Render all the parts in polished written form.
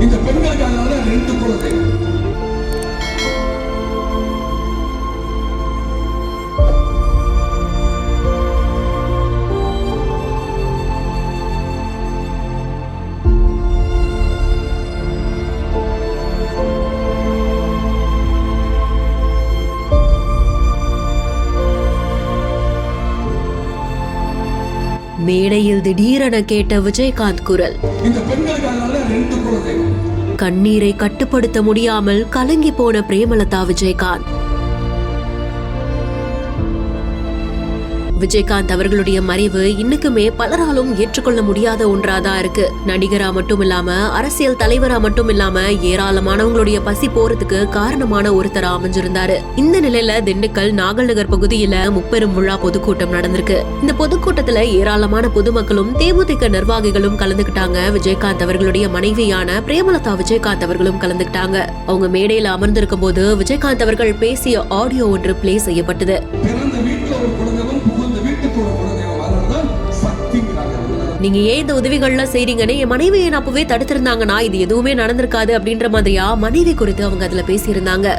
இந்த பெண்களுக்காக 2 குழந்தைகள். மேடையில் திடீரென கேட்ட விஜயகாந்த் குரல். இந்த பெண்களுக்காக 2 குழந்தைகள். கண்ணீரை கட்டுப்படுத்த முடியாமல் கலங்கி போன பிரேமலதா விஜயகாந்த். விஜயகாந்த் அவர்களுடைய மறைவு இன்னுக்குமே பலராலும் ஏற்றுக்கொள்ள முடியாத ஒன்றாதான் இருக்கு. நடிகரா மட்டும் இல்லாம, அரசியல் தலைவரா மட்டும் இல்லாம, ஏராளமானவங்களுடைய பசி போறதுக்கு காரணமான ஒருத்தரா அமைஞ்சிருந்தாரு. இந்த நிலையில திண்டுக்கல் நாகல் நகர் பகுதியில முப்பெரும் விழா பொதுக்கூட்டம் நடந்திருக்கு. இந்த பொதுக்கூட்டத்துல ஏராளமான பொதுமக்களும் தேமுதிக நிர்வாகிகளும் கலந்துகிட்டாங்க. விஜயகாந்த் அவர்களுடைய மனைவியான பிரேமலதா விஜயகாந்த் அவர்களும் கலந்துகிட்டாங்க. அவங்க மேடையில அமர்ந்திருக்கும் போது விஜயகாந்த் அவர்கள் பேசிய ஆடியோ ஒன்று பிளே செய்யப்பட்டது. நீங்க ஏன் இந்த உதவிகள்லாம் செய்றீங்கன்னு என் மனைவியை அப்பவே தடுத்திருந்தாங்கன்னா இது எதுவுமே நடந்திருக்காது அப்படின்ற மாதிரியா மனைவி குறித்து அவங்க அதுல பேசியிருந்தாங்க.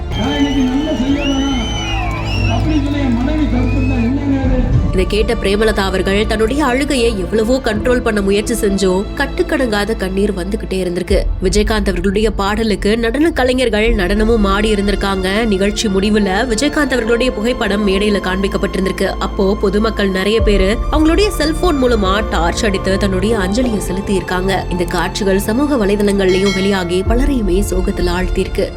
இதை கேட்ட பிரேமலதா அவர்கள் தன்னுடைய அழுகையை எவ்வளவோ கண்ட்ரோல் பண்ண முயற்சி செஞ்சோம் கட்டுக்கடங்காத கண்ணீர் வந்துகிட்டே இருந்திருக்கு. விஜயகாந்த் அவர்களுடைய பாடலுக்கு நடன கலைஞர்கள் நடனமும் ஆடி இருந்திருக்காங்க. நிகழ்ச்சி முடிவுல விஜயகாந்த் அவர்களுடைய புகைப்படம் மேடையில காண்பிக்கப்பட்டிருந்திருக்கு. அப்போ பொதுமக்கள் நிறைய பேரு அவங்களுடைய செல்போன் மூலமா டார்ச் அடித்து தன்னுடைய அஞ்சலியை செலுத்தி இருக்காங்க. இந்த காட்சிகள் சமூக வலைதளங்கள்லயும் வெளியாகி பலரையுமே சோகத்தில் ஆழ்த்திருக்கு.